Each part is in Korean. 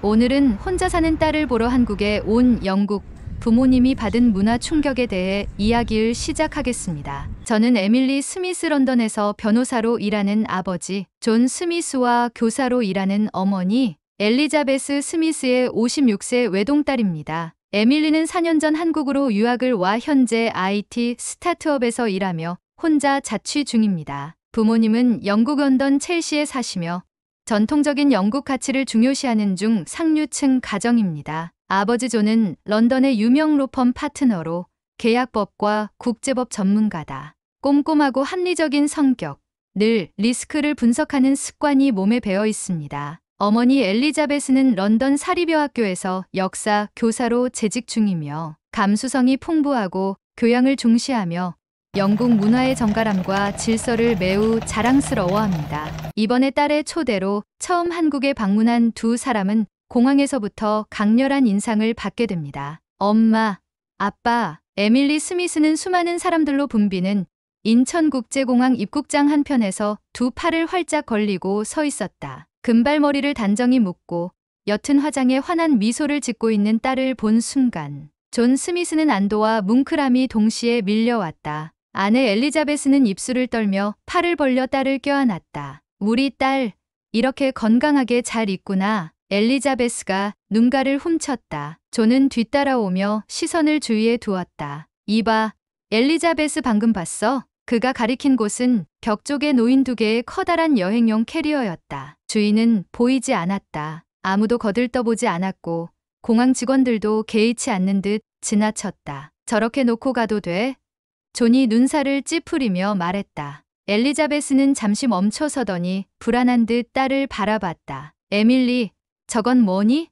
오늘은 혼자 사는 딸을 보러 한국에 온 영국 부모님이 받은 문화 충격에 대해 이야기를 시작하겠습니다. 저는 에밀리 스미스, 런던에서 변호사로 일하는 아버지 존 스미스와 교사로 일하는 어머니 엘리자베스 스미스의 56세 외동딸입니다. 에밀리는 4년 전 한국으로 유학을 와 현재 IT 스타트업에서 일하며 혼자 자취 중입니다. 부모님은 영국 런던 첼시에 사시며 전통적인 영국 가치를 중요시하는 중 상류층 가정입니다. 아버지 존은 런던의 유명 로펌 파트너로 계약법과 국제법 전문가다. 꼼꼼하고 합리적인 성격, 늘 리스크를 분석하는 습관이 몸에 배어 있습니다. 어머니 엘리자베스는 런던 사립여학교에서 역사 교사로 재직 중이며 감수성이 풍부하고 교양을 중시하며 영국 문화의 정갈함과 질서를 매우 자랑스러워합니다. 이번에 딸의 초대로 처음 한국에 방문한 두 사람은 공항에서부터 강렬한 인상을 받게 됩니다. 엄마, 아빠, 에밀리 스미스는 수많은 사람들로 붐비는 인천국제공항 입국장 한편에서 두 팔을 활짝 걸리고 서 있었다. 금발머리를 단정히 묶고 옅은 화장에 환한 미소를 짓고 있는 딸을 본 순간 존 스미스는 안도와 뭉클함이 동시에 밀려왔다. 아내 엘리자베스는 입술을 떨며 팔을 벌려 딸을 껴안았다. 우리 딸, 이렇게 건강하게 잘 있구나. 엘리자베스가 눈가를 훔쳤다. 존은 뒤따라오며 시선을 주위에 두었다. 이봐, 엘리자베스 방금 봤어? 그가 가리킨 곳은 벽 쪽에 놓인 두 개의 커다란 여행용 캐리어였다. 주인은 보이지 않았다. 아무도 거들떠보지 않았고 공항 직원들도 개의치 않는 듯 지나쳤다. 저렇게 놓고 가도 돼? 존이 눈살을 찌푸리며 말했다. 엘리자베스는 잠시 멈춰서더니 불안한 듯 딸을 바라봤다. 에밀리, 저건 뭐니?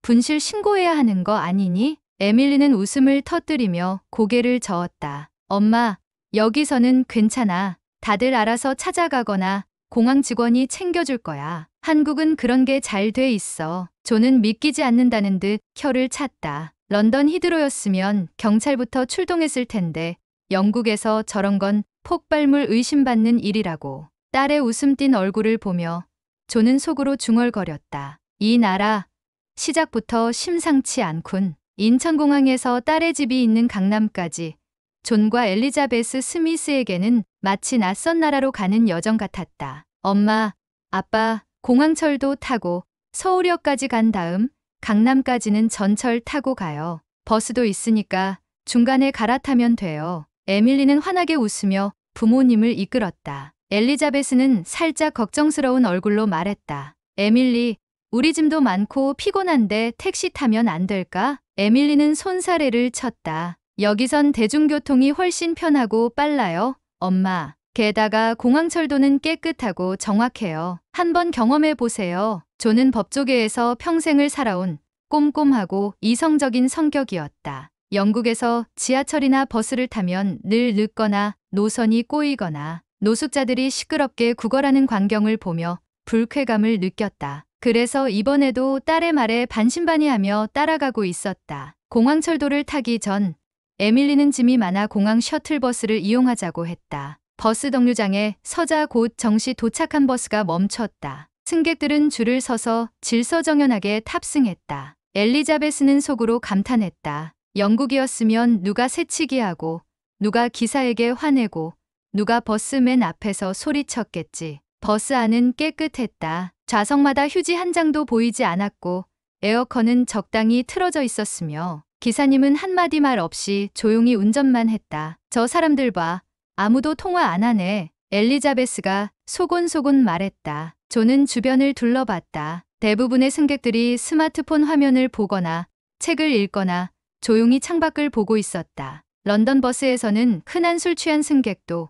분실 신고해야 하는 거 아니니? 에밀리는 웃음을 터뜨리며 고개를 저었다. 엄마, 여기서는 괜찮아. 다들 알아서 찾아가거나 공항 직원이 챙겨줄 거야. 한국은 그런 게 잘 돼 있어. 존은 믿기지 않는다는 듯 혀를 찼다. 런던 히드로였으면 경찰부터 출동했을 텐데 영국에서 저런 건 폭발물 의심받는 일이라고. 딸의 웃음 띤 얼굴을 보며 존은 속으로 중얼거렸다. 이 나라, 시작부터 심상치 않군. 인천공항에서 딸의 집이 있는 강남까지 존과 엘리자베스 스미스에게는 마치 낯선 나라로 가는 여정 같았다. 엄마, 아빠, 공항철도 타고 서울역까지 간 다음 강남까지는 전철 타고 가요. 버스도 있으니까 중간에 갈아타면 돼요. 에밀리는 환하게 웃으며 부모님을 이끌었다. 엘리자베스는 살짝 걱정스러운 얼굴로 말했다. 에밀리, 우리 짐도 많고 피곤한데 택시 타면 안 될까? 에밀리는 손사래를 쳤다. 여기선 대중교통이 훨씬 편하고 빨라요, 엄마. 게다가 공항철도는 깨끗하고 정확해요. 한번 경험해 보세요. 존은 법조계에서 평생을 살아온 꼼꼼하고 이성적인 성격이었다. 영국에서 지하철이나 버스를 타면 늘 늦거나 노선이 꼬이거나 노숙자들이 시끄럽게 구걸하는 광경을 보며 불쾌감을 느꼈다. 그래서 이번에도 딸의 말에 반신반의하며 따라가고 있었다. 공항철도를 타기 전 에밀리는 짐이 많아 공항 셔틀버스를 이용하자고 했다. 버스 정류장에 서자 곧 정시 도착한 버스가 멈췄다. 승객들은 줄을 서서 질서정연하게 탑승했다. 엘리자베스는 속으로 감탄했다. 영국이었으면 누가 새치기 하고 누가 기사에게 화내고 누가 버스 맨 앞에서 소리쳤겠지. 버스 안은 깨끗했다. 좌석마다 휴지 한 장도 보이지 않았고 에어컨은 적당히 틀어져 있었으며 기사님은 한마디 말 없이 조용히 운전만 했다. 저 사람들 봐. 아무도 통화 안 하네. 엘리자베스가 소곤소곤 말했다. 존은 주변을 둘러봤다. 대부분의 승객들이 스마트폰 화면을 보거나 책을 읽거나 조용히 창밖을 보고 있었다. 런던 버스에서는 흔한 술 취한 승객도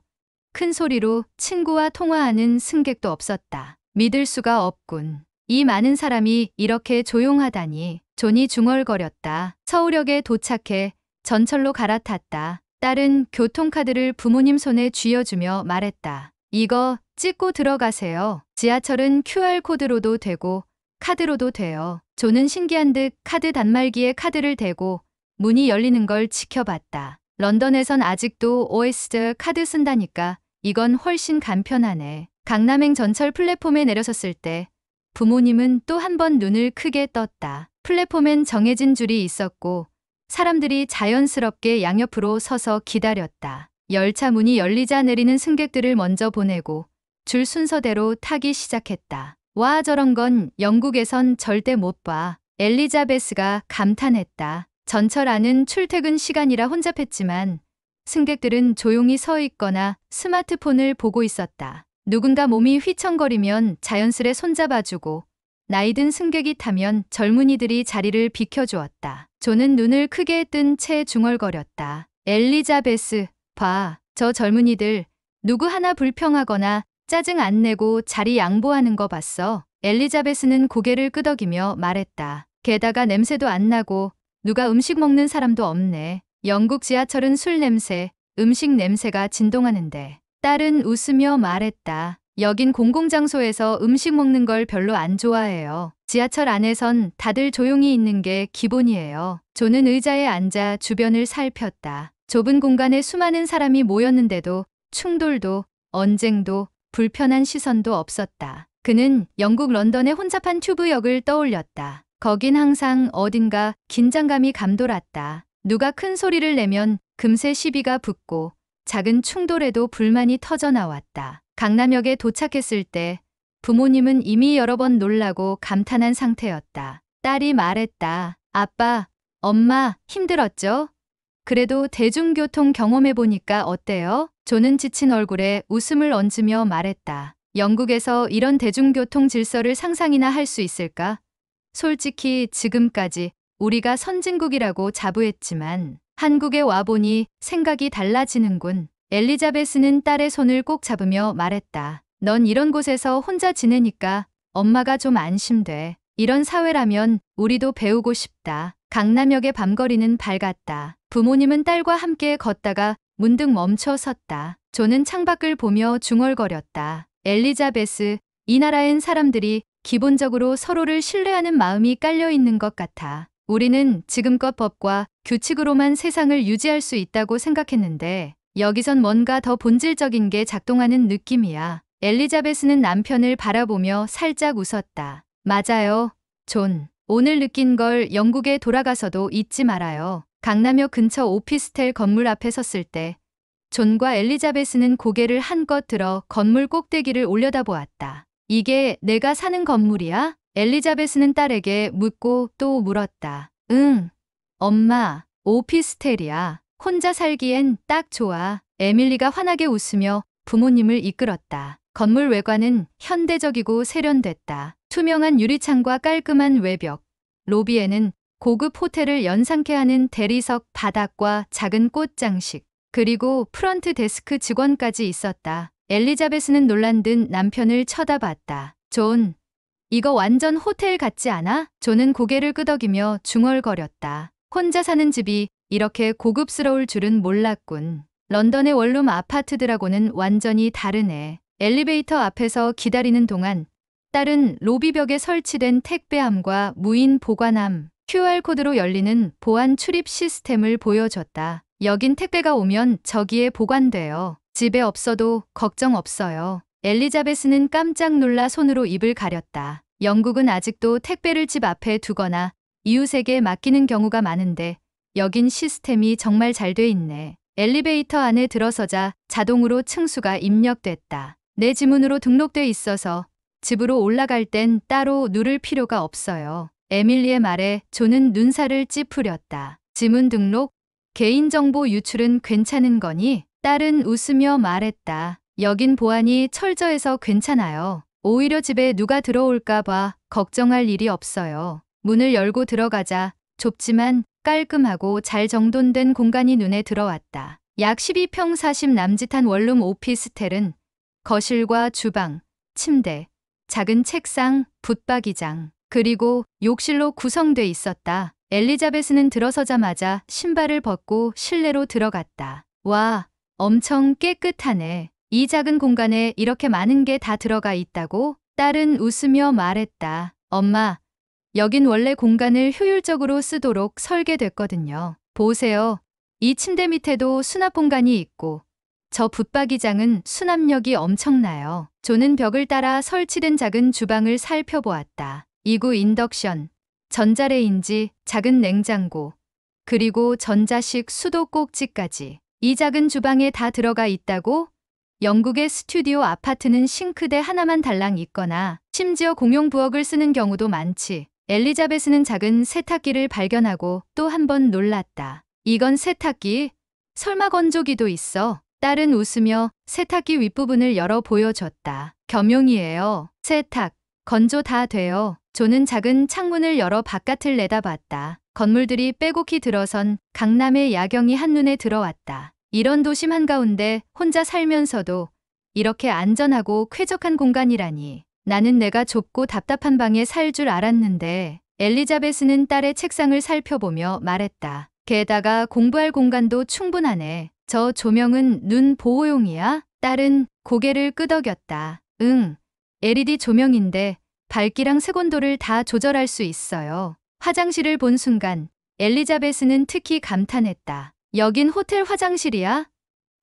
큰 소리로 친구와 통화하는 승객도 없었다. 믿을 수가 없군. 이 많은 사람이 이렇게 조용하다니. 존이 중얼거렸다. 서울역에 도착해 전철로 갈아탔다. 딸은 교통카드를 부모님 손에 쥐어주며 말했다. 이거 찍고 들어가세요. 지하철은 QR코드로도 되고 카드로도 돼요. 존은 신기한 듯 카드 단말기에 카드를 대고 문이 열리는 걸 지켜봤다. 런던에선 아직도 OSD 카드 쓴다니까 이건 훨씬 간편하네. 강남행 전철 플랫폼에 내려섰을 때 부모님은 또 한 번 눈을 크게 떴다. 플랫폼엔 정해진 줄이 있었고 사람들이 자연스럽게 양옆으로 서서 기다렸다. 열차 문이 열리자 내리는 승객들을 먼저 보내고 줄 순서대로 타기 시작했다. 와, 저런 건 영국에선 절대 못 봐. 엘리자베스가 감탄했다. 전철 안은 출퇴근 시간이라 혼잡했지만 승객들은 조용히 서 있거나 스마트폰을 보고 있었다. 누군가 몸이 휘청거리면 자연스레 손잡아주고 나이든 승객이 타면 젊은이들이 자리를 비켜주었다. 존은 눈을 크게 뜬 채 중얼거렸다. 엘리자베스, 봐. 저 젊은이들 누구 하나 불평하거나 짜증 안 내고 자리 양보하는 거 봤어? 엘리자베스는 고개를 끄덕이며 말했다. 게다가 냄새도 안 나고 누가 음식 먹는 사람도 없네. 영국 지하철은 술 냄새, 음식 냄새가 진동하는데. 딸은 웃으며 말했다. 여긴 공공장소에서 음식 먹는 걸 별로 안 좋아해요. 지하철 안에선 다들 조용히 있는 게 기본이에요. 존은 의자에 앉아 주변을 살폈다. 좁은 공간에 수많은 사람이 모였는데도 충돌도 언쟁도 불편한 시선도 없었다. 그는 영국 런던의 혼잡한 튜브역을 떠올렸다. 거긴 항상 어딘가 긴장감이 감돌았다. 누가 큰 소리를 내면 금세 시비가 붙고 작은 충돌에도 불만이 터져 나왔다. 강남역에 도착했을 때 부모님은 이미 여러 번 놀라고 감탄한 상태였다. 딸이 말했다. 아빠, 엄마 힘들었죠? 그래도 대중교통 경험해보니까 어때요? 존은 지친 얼굴에 웃음을 얹으며 말했다. 영국에서 이런 대중교통 질서를 상상이나 할 수 있을까? 솔직히 지금까지 우리가 선진국이라고 자부했지만 한국에 와보니 생각이 달라지는군. 엘리자베스는 딸의 손을 꼭 잡으며 말했다. 넌 이런 곳에서 혼자 지내니까 엄마가 좀 안심돼. 이런 사회라면 우리도 배우고 싶다. 강남역의 밤거리는 밝았다. 부모님은 딸과 함께 걷다가 문득 멈춰 섰다. 존은 창밖을 보며 중얼거렸다. 엘리자베스, 이 나라엔 사람들이 기본적으로 서로를 신뢰하는 마음이 깔려 있는 것 같아. 우리는 지금껏 법과 규칙으로만 세상을 유지할 수 있다고 생각했는데 여기선 뭔가 더 본질적인 게 작동하는 느낌이야. 엘리자베스는 남편을 바라보며 살짝 웃었다. 맞아요, 존. 오늘 느낀 걸 영국에 돌아가서도 잊지 말아요. 강남역 근처 오피스텔 건물 앞에 섰을 때 존과 엘리자베스는 고개를 한껏 들어 건물 꼭대기를 올려다보았다. 이게 내가 사는 건물이야? 엘리자베스는 딸에게 묻고 또 물었다. 응, 엄마, 오피스텔이야. 혼자 살기엔 딱 좋아. 에밀리가 환하게 웃으며 부모님을 이끌었다. 건물 외관은 현대적이고 세련됐다. 투명한 유리창과 깔끔한 외벽, 로비에는 고급 호텔을 연상케 하는 대리석 바닥과 작은 꽃 장식, 그리고 프런트 데스크 직원까지 있었다. 엘리자베스는 놀란 듯 남편을 쳐다봤다. 존, 이거 완전 호텔 같지 않아? 존은 고개를 끄덕이며 중얼거렸다. 혼자 사는 집이 이렇게 고급스러울 줄은 몰랐군. 런던의 원룸 아파트들하고는 완전히 다르네. 엘리베이터 앞에서 기다리는 동안 딸은 로비벽에 설치된 택배함과 무인 보관함, QR코드로 열리는 보안 출입 시스템을 보여줬다. 여긴 택배가 오면 저기에 보관돼요. 집에 없어도 걱정 없어요. 엘리자베스는 깜짝 놀라 손으로 입을 가렸다. 영국은 아직도 택배를 집 앞에 두거나 이웃에게 맡기는 경우가 많은데 여긴 시스템이 정말 잘 돼 있네. 엘리베이터 안에 들어서자 자동으로 층수가 입력됐다. 내 지문으로 등록돼 있어서 집으로 올라갈 땐 따로 누를 필요가 없어요. 에밀리의 말에 존은 눈살을 찌푸렸다. 지문 등록, 개인정보 유출은 괜찮은 거니? 딸은 웃으며 말했다. 여긴 보안이 철저해서 괜찮아요. 오히려 집에 누가 들어올까 봐 걱정할 일이 없어요. 문을 열고 들어가자 좁지만 깔끔하고 잘 정돈된 공간이 눈에 들어왔다. 약 12평 40 남짓한 원룸 오피스텔은 거실과 주방, 침대, 작은 책상, 붙박이장, 그리고 욕실로 구성돼 있었다. 엘리자베스는 들어서자마자 신발을 벗고 실내로 들어갔다. 와, 엄청 깨끗하네. 이 작은 공간에 이렇게 많은 게 다 들어가 있다고? 딸은 웃으며 말했다. 엄마, 여긴 원래 공간을 효율적으로 쓰도록 설계됐거든요. 보세요. 이 침대 밑에도 수납 공간이 있고 저 붙박이장은 수납력이 엄청나요. 조는 벽을 따라 설치된 작은 주방을 살펴보았다. 2구 인덕션, 전자레인지, 작은 냉장고, 그리고 전자식 수도꼭지까지. 이 작은 주방에 다 들어가 있다고? 영국의 스튜디오 아파트는 싱크대 하나만 달랑 있거나 심지어 공용 부엌을 쓰는 경우도 많지. 엘리자베스는 작은 세탁기를 발견하고 또 한 번 놀랐다. 이건 세탁기? 설마 건조기도 있어? 딸은 웃으며 세탁기 윗부분을 열어 보여줬다. 겸용이에요. 세탁, 건조 다 돼요. 조는 작은 창문을 열어 바깥을 내다봤다. 건물들이 빼곡히 들어선 강남의 야경이 한눈에 들어왔다. 이런 도심 한가운데 혼자 살면서도 이렇게 안전하고 쾌적한 공간이라니. 나는 내가 좁고 답답한 방에 살 줄 알았는데. 엘리자베스는 딸의 책상을 살펴보며 말했다. 게다가 공부할 공간도 충분하네. 저 조명은 눈 보호용이야? 딸은 고개를 끄덕였다. 응, LED 조명인데 밝기랑 색온도를 다 조절할 수 있어요. 화장실을 본 순간 엘리자베스는 특히 감탄했다. 여긴 호텔 화장실이야?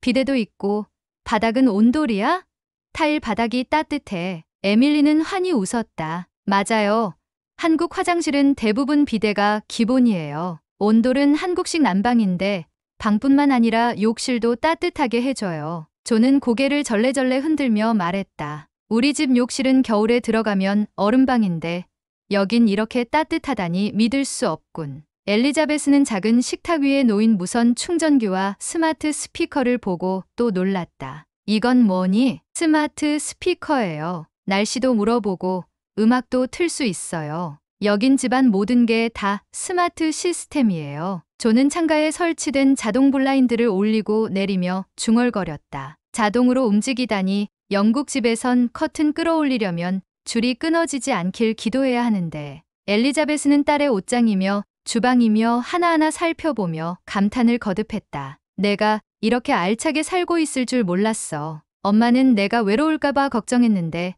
비데도 있고 바닥은 온돌이야? 타일 바닥이 따뜻해. 에밀리는 환히 웃었다. 맞아요. 한국 화장실은 대부분 비데가 기본이에요. 온돌은 한국식 난방인데 방뿐만 아니라 욕실도 따뜻하게 해줘요. 조는 고개를 절레절레 흔들며 말했다. 우리 집 욕실은 겨울에 들어가면 얼음방인데 여긴 이렇게 따뜻하다니 믿을 수 없군. 엘리자베스는 작은 식탁 위에 놓인 무선 충전기와 스마트 스피커를 보고 또 놀랐다. 이건 뭐니? 스마트 스피커예요. 날씨도 물어보고 음악도 틀 수 있어요. 여긴 집안 모든 게 다 스마트 시스템이에요. 조는 창가에 설치된 자동 블라인드를 올리고 내리며 중얼거렸다. 자동으로 움직이다니. 영국 집에선 커튼 끌어올리려면 줄이 끊어지지 않길 기도해야 하는데. 엘리자베스는 딸의 옷장이며 주방이며 하나하나 살펴보며 감탄을 거듭했다. 내가 이렇게 알차게 살고 있을 줄 몰랐어. 엄마는 내가 외로울까봐 걱정했는데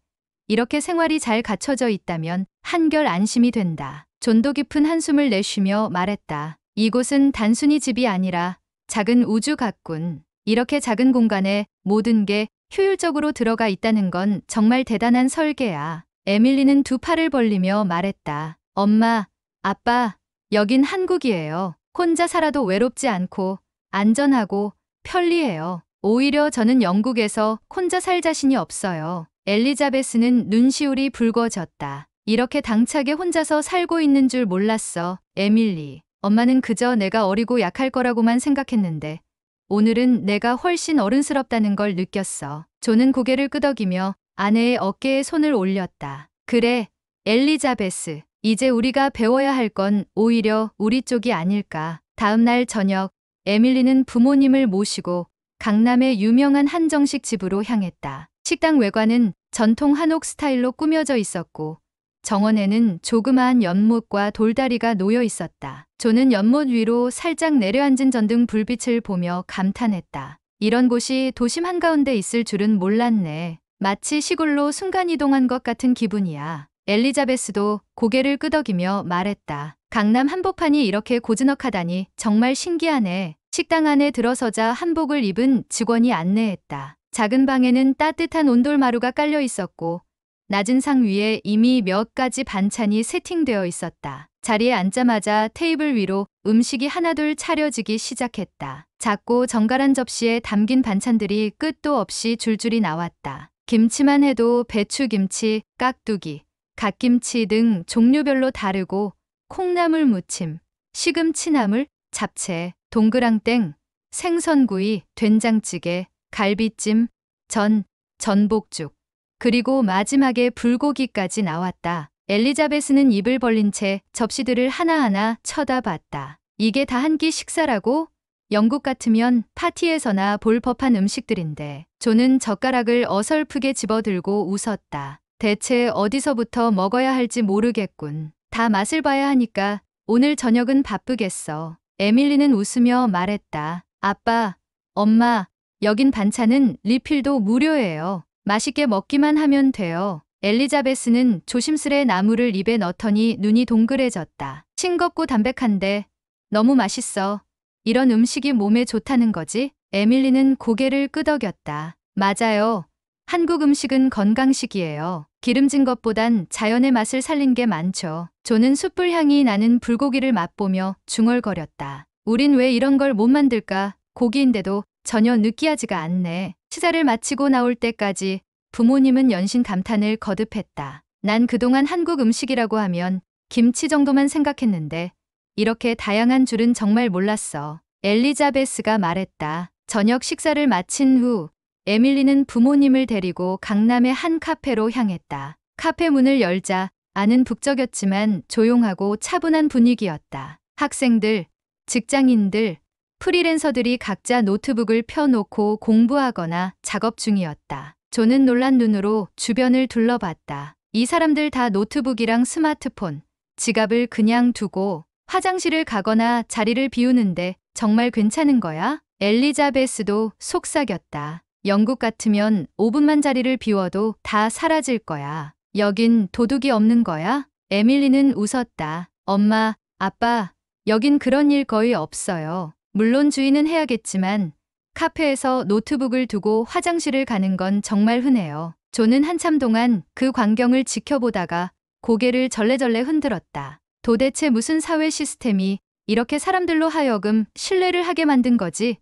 이렇게 생활이 잘 갖춰져 있다면 한결 안심이 된다. 존도 깊은 한숨을 내쉬며 말했다. 이곳은 단순히 집이 아니라 작은 우주 같군. 이렇게 작은 공간에 모든 게 효율적으로 들어가 있다는 건 정말 대단한 설계야. 에밀리는 두 팔을 벌리며 말했다. 엄마, 아빠, 여긴 한국이에요. 혼자 살아도 외롭지 않고 안전하고 편리해요. 오히려 저는 영국에서 혼자 살 자신이 없어요. 엘리자베스는 눈시울이 붉어졌다. 이렇게 당차게 혼자서 살고 있는 줄 몰랐어, 에밀리. 엄마는 그저 내가 어리고 약할 거라고만 생각했는데 오늘은 내가 훨씬 어른스럽다는 걸 느꼈어. 조는 고개를 끄덕이며 아내의 어깨에 손을 올렸다. 그래, 엘리자베스. 이제 우리가 배워야 할 건 오히려 우리 쪽이 아닐까. 다음 날 저녁, 에밀리는 부모님을 모시고 강남의 유명한 한정식 집으로 향했다. 식당 외관은 전통 한옥 스타일로 꾸며져 있었고 정원에는 조그마한 연못과 돌다리가 놓여 있었다. 조는 연못 위로 살짝 내려앉은 전등 불빛을 보며 감탄했다. 이런 곳이 도심 한가운데 있을 줄은 몰랐네. 마치 시골로 순간이동한 것 같은 기분이야. 엘리자베스도 고개를 끄덕이며 말했다. 강남 한복판이 이렇게 고즈넉하다니 정말 신기하네. 식당 안에 들어서자 한복을 입은 직원이 안내했다. 작은 방에는 따뜻한 온돌마루가 깔려 있었고 낮은 상 위에 이미 몇 가지 반찬이 세팅되어 있었다. 자리에 앉자마자 테이블 위로 음식이 하나둘 차려지기 시작했다. 작고 정갈한 접시에 담긴 반찬들이 끝도 없이 줄줄이 나왔다. 김치만 해도 배추김치, 깍두기, 갓김치 등 종류별로 다르고 콩나물 무침, 시금치나물, 잡채, 동그랑땡, 생선구이, 된장찌개, 갈비찜, 전, 전복죽, 그리고 마지막에 불고기까지 나왔다. 엘리자베스는 입을 벌린 채 접시들을 하나하나 쳐다봤다. 이게 다 한 끼 식사라고? 영국 같으면 파티에서나 볼 법한 음식들인데. 조는 젓가락을 어설프게 집어들고 웃었다. 대체 어디서부터 먹어야 할지 모르겠군. 다 맛을 봐야 하니까 오늘 저녁은 바쁘겠어. 에밀리는 웃으며 말했다. 아빠, 엄마, 여긴 반찬은 리필도 무료예요. 맛있게 먹기만 하면 돼요. 엘리자베스는 조심스레 나물을 입에 넣더니 눈이 동그래졌다. 싱겁고 담백한데 너무 맛있어. 이런 음식이 몸에 좋다는 거지? 에밀리는 고개를 끄덕였다. 맞아요. 한국 음식은 건강식이에요. 기름진 것보단 자연의 맛을 살린 게 많죠. 조는 숯불 향이 나는 불고기를 맛보며 중얼거렸다. 우린 왜 이런 걸 못 만들까? 고기인데도 전혀 느끼하지가 않네. 식사를 마치고 나올 때까지 부모님은 연신 감탄을 거듭했다. 난 그동안 한국 음식이라고 하면 김치 정도만 생각했는데 이렇게 다양한 줄은 정말 몰랐어. 엘리자베스가 말했다. 저녁 식사를 마친 후 에밀리는 부모님을 데리고 강남의 한 카페로 향했다. 카페 문을 열자 안은 북적였지만 조용하고 차분한 분위기였다. 학생들, 직장인들, 프리랜서들이 각자 노트북을 펴놓고 공부하거나 작업 중이었다. 조는 놀란 눈으로 주변을 둘러봤다. 이 사람들 다 노트북이랑 스마트폰, 지갑을 그냥 두고 화장실을 가거나 자리를 비우는데 정말 괜찮은 거야? 엘리자베스도 속삭였다. 영국 같으면 5분만 자리를 비워도 다 사라질 거야. 여긴 도둑이 없는 거야? 에밀리는 웃었다. 엄마, 아빠, 여긴 그런 일 거의 없어요. 물론 주의는 해야겠지만 카페에서 노트북을 두고 화장실을 가는 건 정말 흔해요. 조는 한참 동안 그 광경을 지켜보다가 고개를 절레절레 흔들었다. 도대체 무슨 사회 시스템이 이렇게 사람들로 하여금 신뢰를 하게 만든 거지?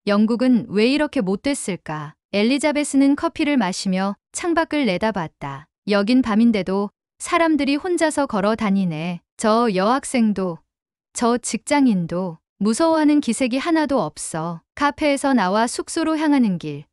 영국은 왜 이렇게 못됐을까? 엘리자베스는 커피를 마시며 창밖을 내다봤다. 여긴 밤인데도 사람들이 혼자서 걸어 다니네. 저 여학생도, 저 직장인도 무서워하는 기색이 하나도 없어. 카페에서 나와 숙소로 향하는 길.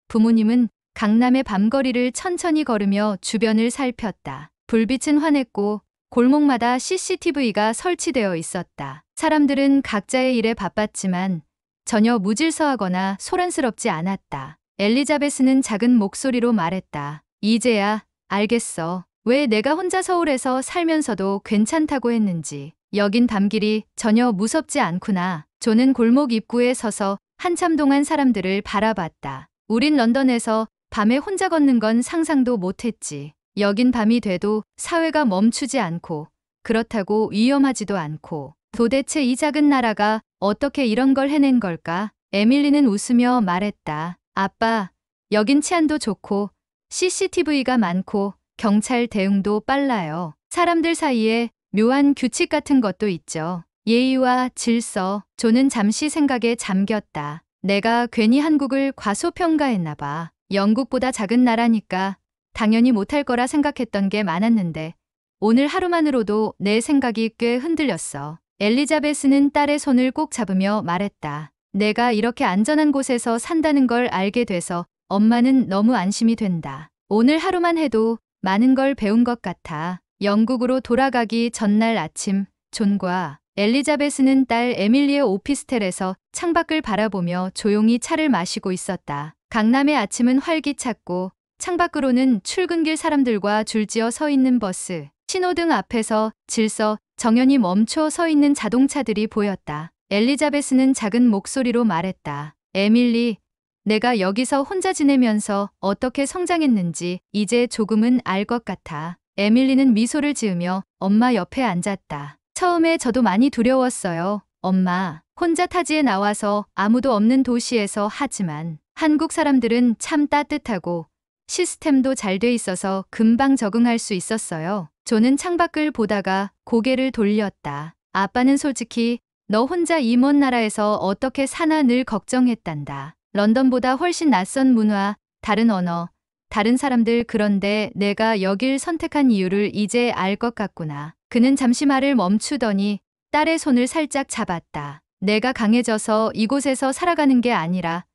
부모님은 강남의 밤거리를 천천히 걸으며 주변을 살폈다. 불빛은 환했고 골목마다 CCTV가 설치되어 있었다. 사람들은 각자의 일에 바빴지만 전혀 무질서하거나 소란스럽지 않았다. 엘리자베스는 작은 목소리로 말했다. 이제야 알겠어. 왜 내가 혼자 서울에서 살면서도 괜찮다고 했는지. 여긴 밤길이 전혀 무섭지 않구나. 조는 골목 입구에 서서 한참 동안 사람들을 바라봤다. 우린 런던에서 밤에 혼자 걷는 건 상상도 못했지. 여긴 밤이 돼도 사회가 멈추지 않고 그렇다고 위험하지도 않고 도대체 이 작은 나라가 어떻게 이런 걸 해낸 걸까? 에밀리는 웃으며 말했다. 아빠, 여긴 치안도 좋고 CCTV가 많고 경찰 대응도 빨라요. 사람들 사이에 묘한 규칙 같은 것도 있죠. 예의와 질서. 조는 잠시 생각에 잠겼다. 내가 괜히 한국을 과소평가했나 봐. 영국보다 작은 나라니까 당연히 못할 거라 생각했던 게 많았는데 오늘 하루만으로도 내 생각이 꽤 흔들렸어. 엘리자베스는 딸의 손을 꼭 잡으며 말했다. 내가 이렇게 안전한 곳에서 산다는 걸 알게 돼서 엄마는 너무 안심이 된다. 오늘 하루만 해도 많은 걸 배운 것 같아. 영국으로 돌아가기 전날 아침, 존과 엘리자베스는 딸 에밀리의 오피스텔에서 창밖을 바라보며 조용히 차를 마시고 있었다. 강남의 아침은 활기찼고 창밖으로는 출근길 사람들과 줄지어 서 있는 버스, 신호등 앞에서 질서 정연히 멈춰 서 있는 자동차들이 보였다. 엘리자베스는 작은 목소리로 말했다. 에밀리, 내가 여기서 혼자 지내면서 어떻게 성장했는지 이제 조금은 알 것 같아. 에밀리는 미소를 지으며 엄마 옆에 앉았다. 처음에 저도 많이 두려웠어요. 엄마, 혼자 타지에 나와서 아무도 없는 도시에서 하지만 한국 사람들은 참 따뜻하고 시스템도 잘 돼 있어서 금방 적응할 수 있었어요. 조는 창밖을 보다가 고개를 돌렸다. 아빠는 솔직히 너 혼자 이 먼 나라에서 어떻게 사나 늘 걱정했단다. 런던보다 훨씬 낯선 문화, 다른 언어, 다른 사람들. 그런데 내가 여길 선택한 이유를 이제 알 것 같구나. 그는 잠시 말을 멈추더니 딸의 손을 살짝 잡았다. 내가 강해져서 이곳에서 살아가는 게 아니라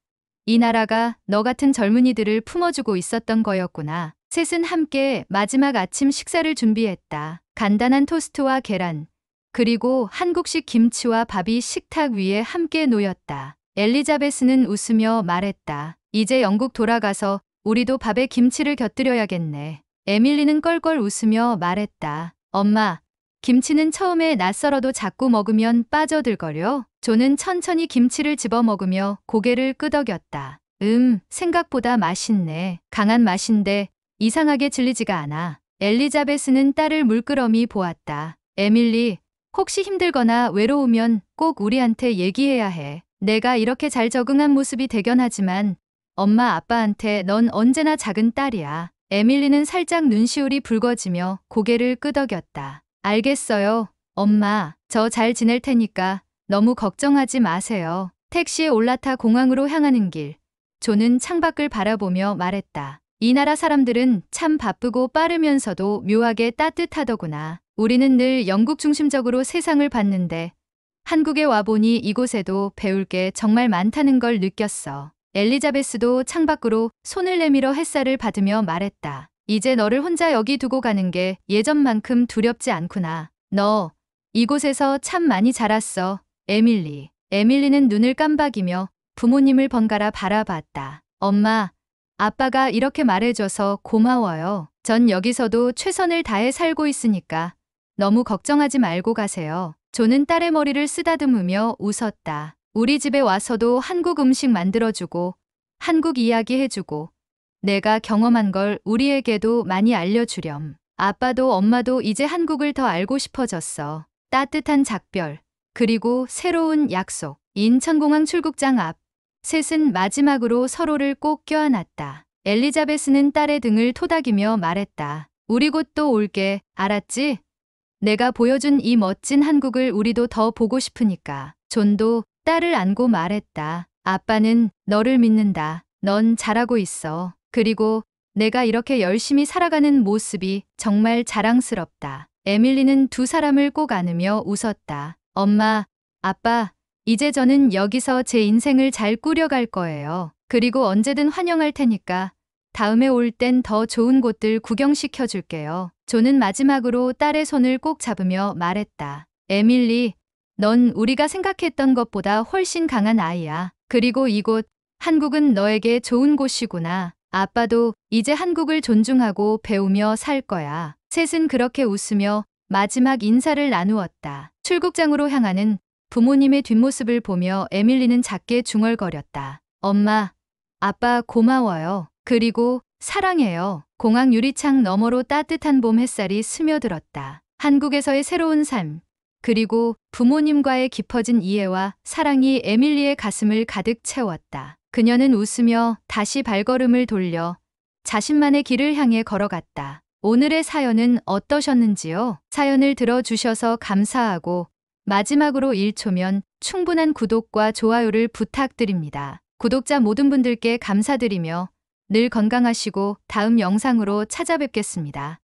이 나라가 너 같은 젊은이들을 품어주고 있었던 거였구나. 셋은 함께 마지막 아침 식사를 준비했다. 간단한 토스트와 계란, 그리고 한국식 김치와 밥이 식탁 위에 함께 놓였다. 엘리자베스는 웃으며 말했다. 이제 영국 돌아가서 우리도 밥에 김치를 곁들여야겠네. 에밀리는 껄껄 웃으며 말했다. 엄마, 김치는 처음에 낯설어도 자꾸 먹으면 빠져들거려. 조는 천천히 김치를 집어 먹으며 고개를 끄덕였다. 생각보다 맛있네. 강한 맛인데 이상하게 질리지가 않아. 엘리자베스는 딸을 물끄러미 보았다. 에밀리, 혹시 힘들거나 외로우면 꼭 우리한테 얘기해야 해. 내가 이렇게 잘 적응한 모습이 대견하지만 엄마 아빠한테 넌 언제나 작은 딸이야. 에밀리는 살짝 눈시울이 붉어지며 고개를 끄덕였다. 알겠어요, 엄마. 저 잘 지낼 테니까 너무 걱정하지 마세요. 택시에 올라타 공항으로 향하는 길. 존은 창밖을 바라보며 말했다. 이 나라 사람들은 참 바쁘고 빠르면서도 묘하게 따뜻하더구나. 우리는 늘 영국 중심적으로 세상을 봤는데 한국에 와보니 이곳에도 배울 게 정말 많다는 걸 느꼈어. 엘리자베스도 창밖으로 손을 내밀어 햇살을 받으며 말했다. 이제 너를 혼자 여기 두고 가는 게 예전만큼 두렵지 않구나. 너 이곳에서 참 많이 자랐어, 에밀리. 에밀리는 눈을 깜박이며 부모님을 번갈아 바라봤다. 엄마, 아빠가 이렇게 말해줘서 고마워요. 전 여기서도 최선을 다해 살고 있으니까 너무 걱정하지 말고 가세요. 존은 딸의 머리를 쓰다듬으며 웃었다. 우리 집에 와서도 한국 음식 만들어주고 한국 이야기 해주고 내가 경험한 걸 우리에게도 많이 알려주렴. 아빠도 엄마도 이제 한국을 더 알고 싶어졌어. 따뜻한 작별, 그리고 새로운 약속. 인천공항 출국장 앞. 셋은 마지막으로 서로를 꼭 껴안았다. 엘리자베스는 딸의 등을 토닥이며 말했다. 우리 곧 또 올게, 알았지? 내가 보여준 이 멋진 한국을 우리도 더 보고 싶으니까. 존도 딸을 안고 말했다. 아빠는 너를 믿는다. 넌 잘하고 있어. 그리고 내가 이렇게 열심히 살아가는 모습이 정말 자랑스럽다. 에밀리는 두 사람을 꼭 안으며 웃었다. 엄마, 아빠, 이제 저는 여기서 제 인생을 잘 꾸려갈 거예요. 그리고 언제든 환영할 테니까 다음에 올 땐 더 좋은 곳들 구경시켜 줄게요. 존은 마지막으로 딸의 손을 꼭 잡으며 말했다. 에밀리, 넌 우리가 생각했던 것보다 훨씬 강한 아이야. 그리고 이곳, 한국은 너에게 좋은 곳이구나. 아빠도 이제 한국을 존중하고 배우며 살 거야. 셋은 그렇게 웃으며 마지막 인사를 나누었다. 출국장으로 향하는 부모님의 뒷모습을 보며 에밀리는 작게 중얼거렸다. 엄마, 아빠 고마워요. 그리고 사랑해요. 공항 유리창 너머로 따뜻한 봄 햇살이 스며들었다. 한국에서의 새로운 삶, 그리고 부모님과의 깊어진 이해와 사랑이 에밀리의 가슴을 가득 채웠다. 그녀는 웃으며 다시 발걸음을 돌려 자신만의 길을 향해 걸어갔다. 오늘의 사연은 어떠셨는지요? 사연을 들어주셔서 감사하고 마지막으로 1초면 충분한 구독과 좋아요를 부탁드립니다. 구독자 모든 분들께 감사드리며 늘 건강하시고 다음 영상으로 찾아뵙겠습니다.